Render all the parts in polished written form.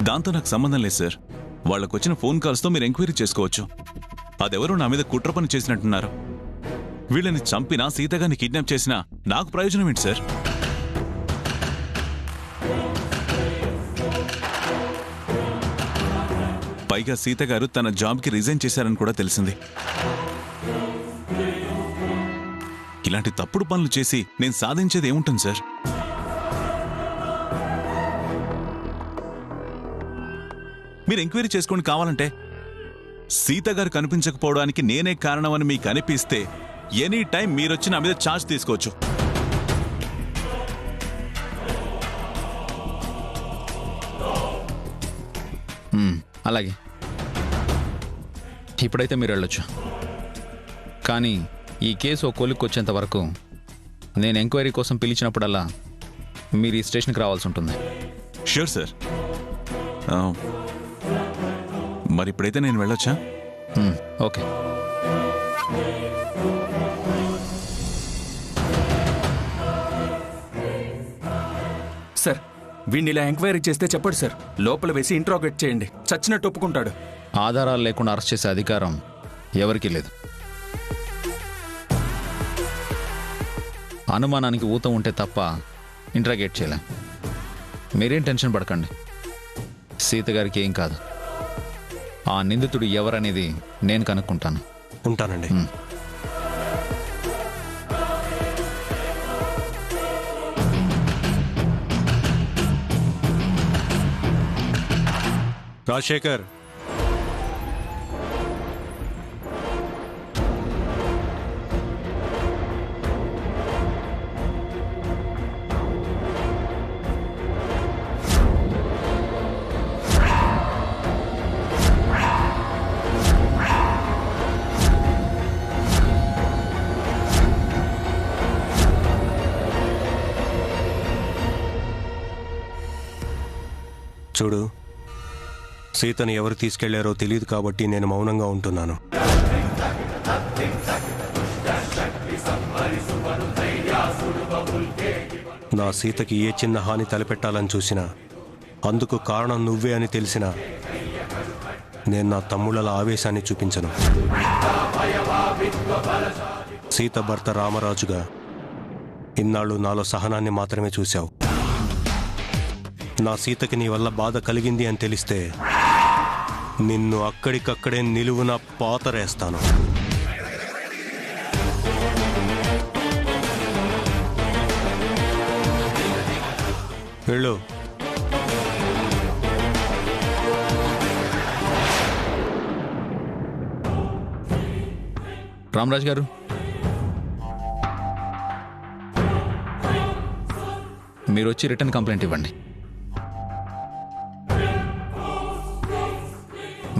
దాంతో నాకు సంబంధం లేదు సార్. వాళ్ళకొచ్చిన ఫోన్ కాల్స్తో మీరు ఎంక్వైరీ చేసుకోవచ్చు. అదెవరో నా మీద కుట్ర పని చేసినట్టున్నారు. వీళ్ళని చంపినా సీతగారిని కిడ్నాప్ చేసినా నాకు ప్రయోజనం ఏంటి సార్? పైగా సీత గారు తన జాబ్కి రిజైన్ చేశారని కూడా తెలిసింది. ఇలాంటి తప్పుడు పనులు చేసి నేను సాధించేది ఏముంటుంది సార్? మీరు ఎంక్వైరీ చేసుకోండి కావాలంటే. సీత గారు కనిపించకపోవడానికి నేనే కారణమని మీకు అనిపిస్తే ఎనీ టైం మీరొచ్చి నా మీద ఛార్జ్ తీసుకోవచ్చు. అలాగే, ఇప్పుడైతే మీరు వెళ్ళొచ్చు. కానీ ఈ కేసు ఓ కొలిక్కి వచ్చేంత వరకు నేను ఎంక్వైరీ కోసం పిలిచినప్పుడల్లా మీరు ఈ స్టేషన్కి రావాల్సి ఉంటుంది. Sure sir. మరి ఇప్పుడైతే నేను వెళ్ళొచ్చా? ఓకే. సార్, వీడిని ఇలా ఎంక్వైరీ చేస్తే చెప్పండి సార్. లోపల వేసి ఇంట్రాగేట్ చేయండి. చచ్చినట్టు ఒప్పుకుంటాడు. ఆధారాలు లేకుండా అరెస్ట్ చేసే అధికారం ఎవరికీ లేదు. అనుమానానికి ఊతం ఉంటే తప్ప ఇంట్రాగేట్ చేయలేం. మీరేం టెన్షన్ పడకండి. సీత గారికి ఏం కాదు. ఆ నిందితుడు ఎవరనేది నేను కనుక్కుంటాను. ఉంటానండి. రాజశేఖర్, చూడు, సీతను ఎవరు తీసుకెళ్లారో తెలియదు కాబట్టి నేను మౌనంగా ఉంటున్నాను. నా సీతకి ఏ చిన్న హాని తలపెట్టాలని చూసినా అందుకు కారణం నువ్వే అని తెలిసినా నేను నా తమ్ముళ్ళ ఆవేశాన్ని చూపించను. సీత భర్త రామరాజుగా ఇన్నాళ్ళు నాలో సహనాన్ని మాత్రమే చూశావు. నా సీతకి నీ వల్ల బాధ కలిగింది అని తెలిస్తే నిన్ను అక్కడికక్కడే నిలువున పాతరేస్తాను. వెళ్ళు. రామరాజ్ గారు, మీరు వచ్చి రిటర్న్ కంప్లైంట్ ఇవ్వండి.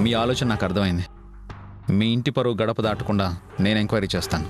మీ ఆలోచన నాకు అర్థమైంది. మీ ఇంటి పరువు గడప దాటకుండా నేను ఎంక్వైరీ చేస్తాను.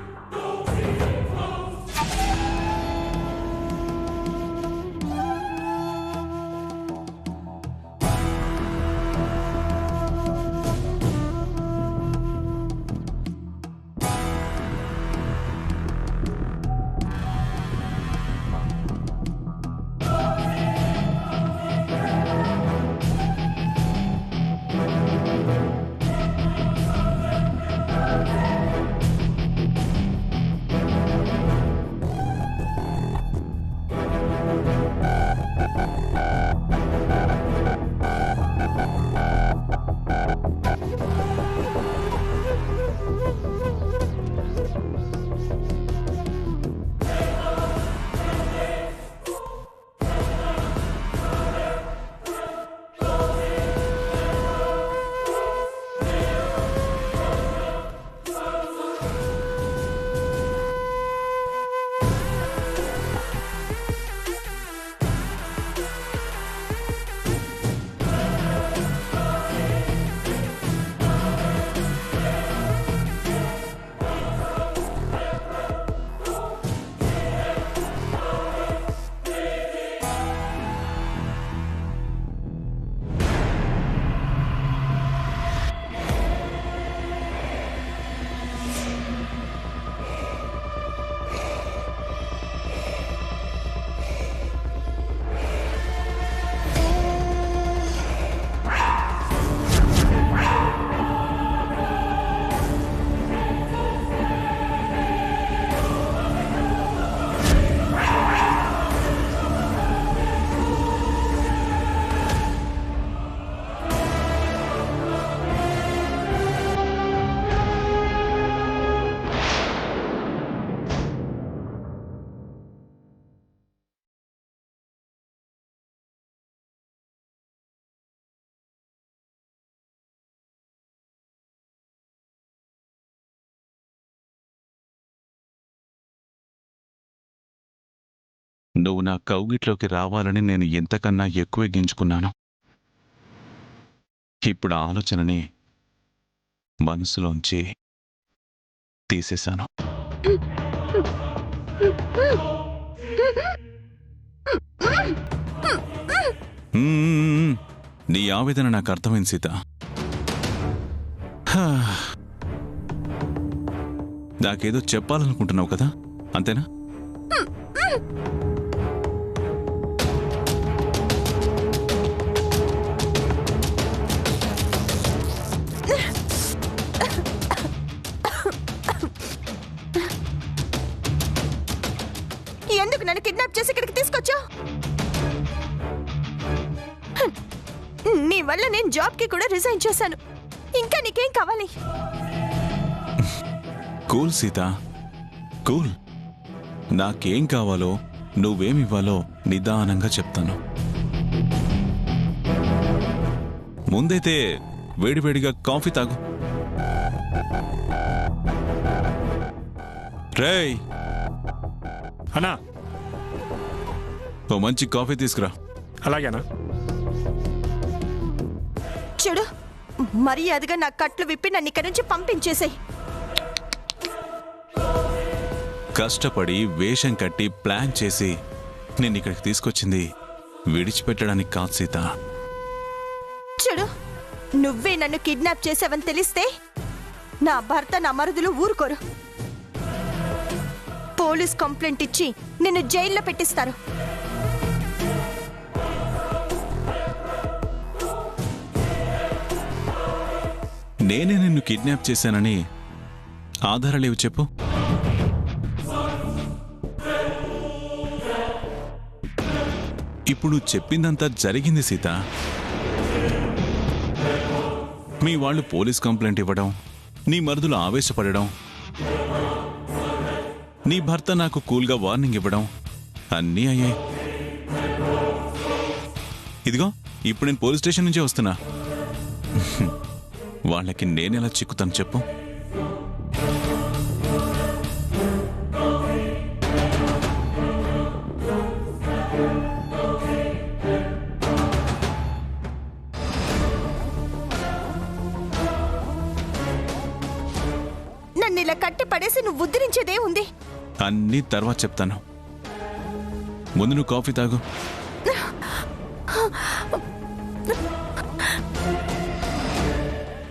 నువ్వు నా కౌగిట్లోకి రావాలని నేను ఎంతకన్నా ఎక్కువ గింజుకున్నాను. ఇప్పుడు ఆ ఆలోచనని మనసులోంచి తీసేశాను. నీ ఆవేదన నాకు అర్థమైంది సీత. నాకేదో చెప్పాలనుకుంటున్నావు కదా, అంతేనా? ఎందుకు నన్ను కిడ్నాప్ చేసి ఇక్కడికి తీసుకొచ్చావు? నీ వల్ల నేను జాబ్కి కూడా రిజైన్ చేశాను. ఇంకా నీకేం కావాలి? Cool Sita, cool. నాకేం కావాలో నువ్వేమివ్వాలో నిదానంగా చెప్తాను. ముందైతే వేడివేడిగా కాఫీ తాగు. రేయ్ అన్నా, ఓ మంచి కాఫీ తీసుకురా. అలాగేనా? చూడు, మర్యాదగా నా కట్లు విప్పి నన్ను ఇక్కడి నుంచి పంపించేసాయి. కష్టపడి వేషం కట్టి ప్లాన్ చేసి నేను ఇక్కడికి తీసుకొచ్చింది విడిచిపెట్టడానికి కాదు సీత. చూడు, నువ్వే నన్ను కిడ్నాప్ చేసావని తెలిస్తే నా భర్త నా మరుదులు ఊరుకోరు. పోలీస్ కంప్లైంట్ ఇచ్చి నిన్ను జైల్లో పెట్టిస్తారు. నేనే నిన్ను కిడ్నాప్ చేశానని ఆధారాలేవి చెప్పు. ఇప్పుడు చెప్పిందంతా జరిగింది సీత. మీ వాళ్ళు పోలీస్ కంప్లైంట్ ఇవ్వడం, నీ మరుదులు ఆవేశపడడం, నీ భర్త నాకు కూల్గా వార్నింగ్ ఇవ్వడం అన్నీ అయ్యాయి. ఇదిగో ఇప్పుడు నేను పోలీస్ స్టేషన్ నుంచే వస్తున్నా. వాళ్ళకి నేనెలా చిక్కుతాను చెప్పు? నన్ను ఇలా కట్టి పడేసి నువ్వు ఉద్ధరించేదే ఉంది. అన్నీ తర్వాత చెప్తాను. ముందు నువ్వు కాఫీ తాగు.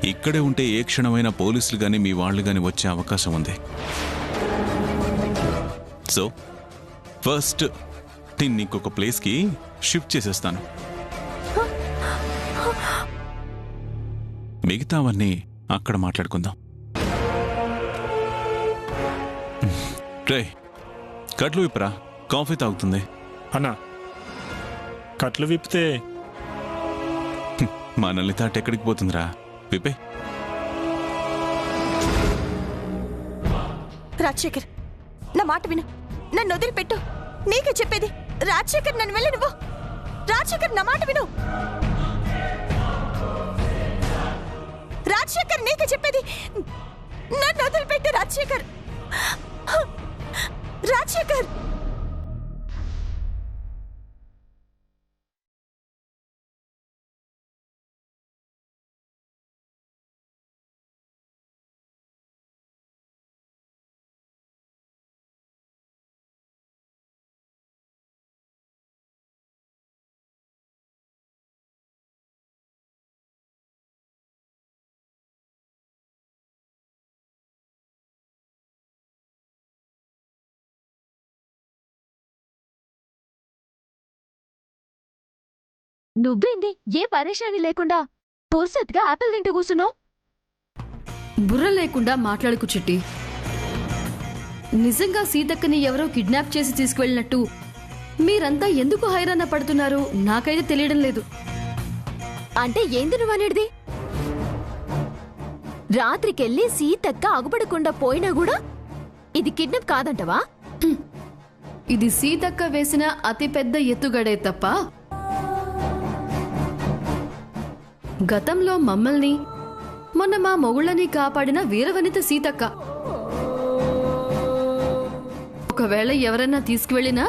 ఇక్కడే ఉంటే ఏ క్షణమైనా పోలీసులు గాని మీ వాళ్ళు గాని వచ్చే అవకాశం ఉంది. సో ఫస్ట్ నేను ఇంకొక ప్లేస్కి షిఫ్ట్ చేసేస్తాను. మిగతావన్నీ అక్కడ మాట్లాడుకుందాం. రే, కట్లు విప్పరా, కాఫీ తాగుతుంది. అన్నా, కట్లు విప్పితే మనల్ని తాట ఎక్కడికి పోతుందిరా? విప్పే. రాజశేఖర్, నా మాట విను. నన్ను వదిలిపెట్టు. నీకే చెప్పేది. రాజశేఖర్, నన్ను వెళ్ళి నువ్వు. రాజశేఖర్, నా మాట విను. రాజశేఖర్, నీకే చెప్పేది. నన్ను వదిలిపెట్టు రాజశేఖర్. రాజశేఖర్, నువ్వేంది ఏ పరేషాని లేకుండా పూర్సత్గా ఆపిల్ తింటూ కూర్చున్నావు? బుర్ర లేకుండా మాట్లాడుకు చిట్టి. నిజంగా సీతక్కని ఎవరో కిడ్నాప్ చేసి తీసుకువెళ్ళినట్టు మీరంతా ఎందుకు హైరాణ పడుతున్నారు నాకైతే తెలియడం లేదు. అంటే ఏంది నువ్వనేది? రాత్రికెళ్ళి సీతక్క అగుపడకుండా పోయినా కూడా ఇది కిడ్నాప్ కాదంటవా? ఇది సీతక్క వేసిన అతిపెద్ద ఎత్తుగడే తప్ప గతంలో మమ్మల్ని మొన్న మా మొగుళ్ళని కాపాడిన వీరవనిత సీతక్క. ఒకవేళ ఎవరైనా తీసుకువెళ్ళినా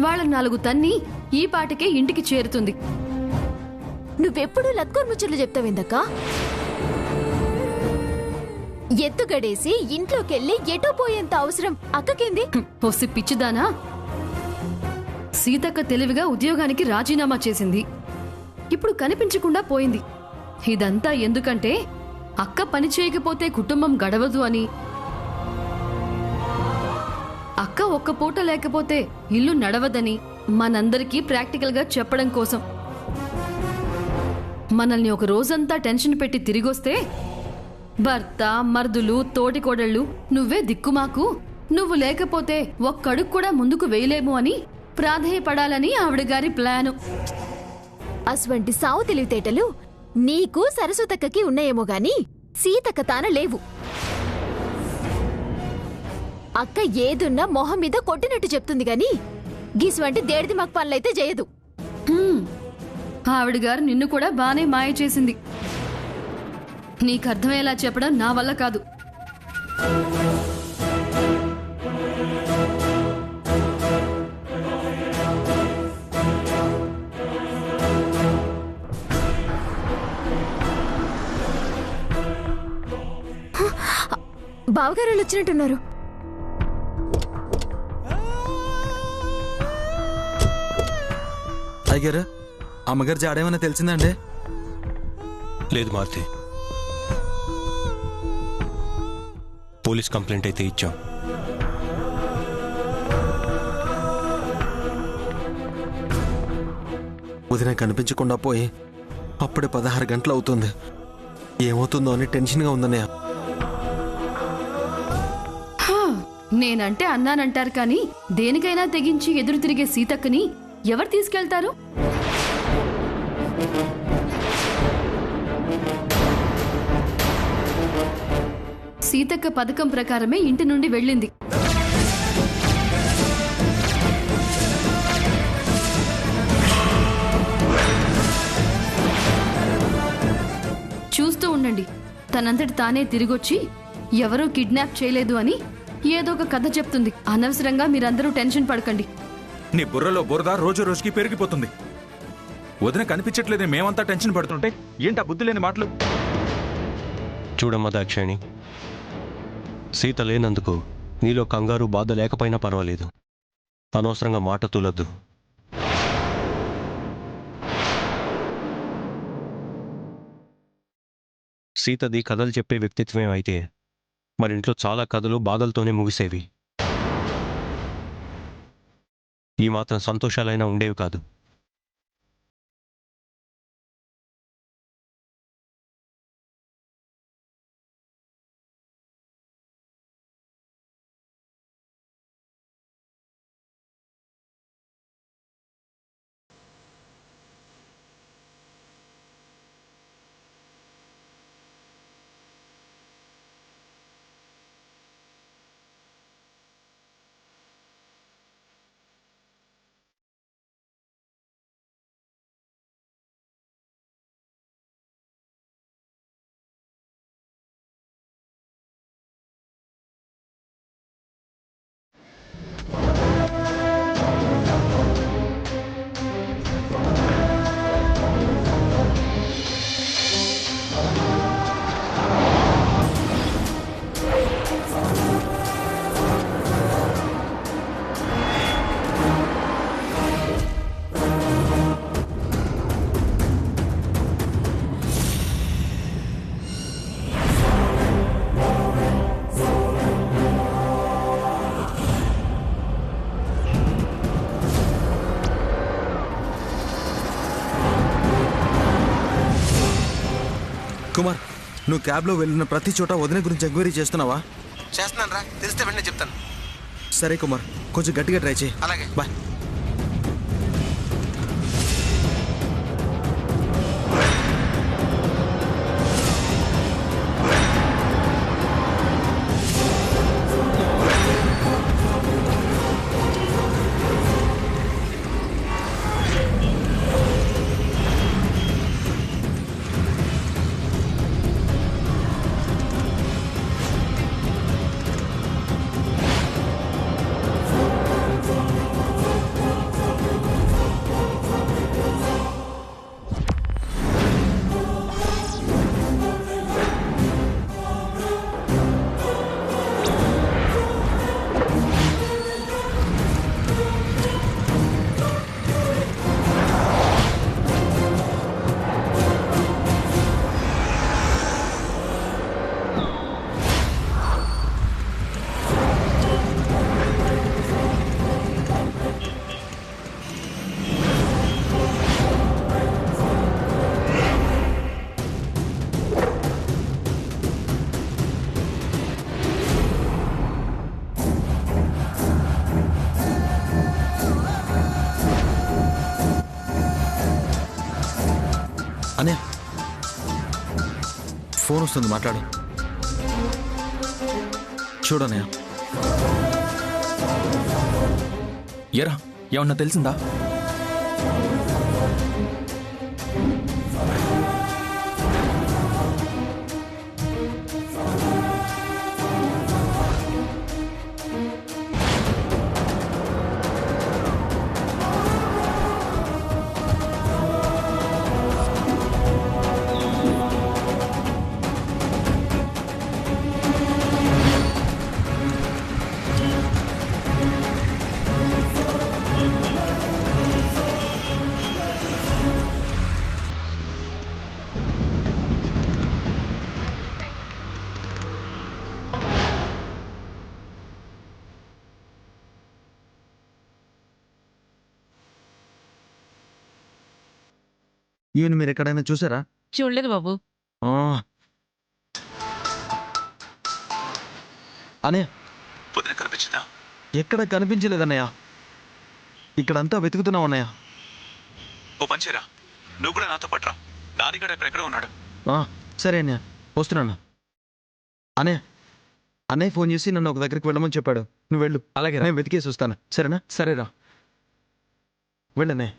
వాళ్ళ 4 తన్ని ఈ పాటికే ఇంటికి చేరుతుంది. నువ్వెప్పుడు లత్కోర్ ముచ్చట్లు చెప్తావేందక్క? ఎత్తుగడేసి ఇంట్లోకెళ్ళి ఎటో పోయేంత అవసరం అక్కకేంది? పొసి పిచ్చిదానా, సీతక్క తెలివిగా ఉద్యోగానికి రాజీనామా చేసింది. ఇప్పుడు కనిపించకుండా పోయింది. ఇదంతా ఎందుకంటే అక్క పని చేయకపోతే కుటుంబం గడవదు అని, అక్క ఒక్క పూట లేకపోతే ఇల్లు నడవదని మనందరికీ ప్రాక్టికల్ గా చెప్పడం కోసం. మనల్ని ఒక రోజంతా టెన్షన్ పెట్టి తిరిగొస్తే భర్త, మర్దులు, తోటికోడళ్ళు నువ్వే దిక్కుమాకు, నువ్వు లేకపోతే ఒక్కడుగు కూడా ముందుకు వేయలేము అని ప్రాధేయపడాలని ఆవిడ గారి ప్లాను. అటువంటి సావు తెలివితేటలు నీకు సరస్వతక్కకి ఉన్నాయేమో గాని సీతక్క తాన లేవు. అక్క ఏదున్నా మొహం మీద కొట్టినట్టు చెప్తుంది గాని గిసువంటి దేడిది మాకు పనులైతే చేయదు. ఆవిడ గారు నిన్ను కూడా బానే మాయ చేసింది. నీకు అర్థమయ్యేలా చెప్పడం నా వల్ల కాదు. బావగారు వచ్చినట్టున్నారు. అయ్యారు అమ్మగారు జాడేమన్నా తెలిసిందండి? లేదు మారుతి, పోలీస్ కంప్లైంట్ అయితే ఇచ్చాం. ఉదయం కనిపించకుండా పోయి అప్పుడే 16 గంటలు అవుతుంది. ఏమవుతుందో అని టెన్షన్గా ఉందన్నయ్య. నేనంటే అన్నానంటారు కానీ దేనికైనా తెగించి ఎదురు తిరిగే సీతక్కని ఎవరు తీసుకెళ్తారు? సీతక్క పథకం ప్రకారమే ఇంటి నుండి వెళ్ళింది. చూస్తూ ఉండండి, తనంతటి తానే తిరిగొచ్చి ఎవరూ కిడ్నాప్ చేయలేదు అని ఏదో ఒక కథ చెప్తుంది. అనవసరంగా మీరందరూ టెన్షన్ పడకండి. నీ బుర్రలో బురద రోజు రోజుకి పెరిగిపోతుంది. వదిన కనిపించట్లేదే మేమంతా టెన్షన్ పడుతుంటే ఏంటా బుద్ధి లేని మాటలు? చూడమ్మా దాక్షాయణి, సీత లేనందుకు నీలో కంగారు బాధ లేకపోయినా పర్వాలేదు. అనవసరంగా మాట తూలద్దు. సీతది కథలు చెప్పే వ్యక్తిత్వమే అయితే మరింట్లో చాలా కథలు బాధలతోనే ముగిసేవి. ఈ మాత్రం సంతోషాలైనా ఉండేవి కాదు. కుమార్, నువ్వు క్యాబ్లో వెళ్ళిన ప్రతి చోట వదిన గురించి ఎంక్వైరీ చేస్తున్నావా? చేస్తున్నాను రా, తెలిస్తే వెంటనే చెప్తాను. సరే కుమార్, కొంచెం గట్టిగా ట్రై చేయి. అలాగే, బాయ్. అనే ఫోన్ వస్తుంది, మాట్లాడు. చూడనయ్య. ఎరా ఏమన్నా తెలిసిందా? ఈయన మీరు ఎక్కడైనా చూసారా? చూడలేదు బాబు. అనే పొద్దున కనిపించిందా? ఎక్కడ కనిపించలేదన్నయ్య. ఇక్కడంతా వెతుకుతున్నావు అన్నయ్య. ఓ పంచేరా, నువ్వు కూడా నాతో పట్రా. నానిగాడు ఎక్కడెక్కడ ఉన్నాడు. సరే అన్నయ్య, వస్తున్నాను. అన్నయ్య ఫోన్ చేసి నన్ను ఒక దగ్గరికి వెళ్ళమని చెప్పాడు. నువ్వు వెళ్ళు. అలాగే నేను వెతికేసి వస్తాను. సరేనా? సరేరా. వెళ్ళన్నయ్య.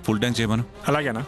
ఫుల్ ట్యాంక్ చేయమను. అలాగేనా?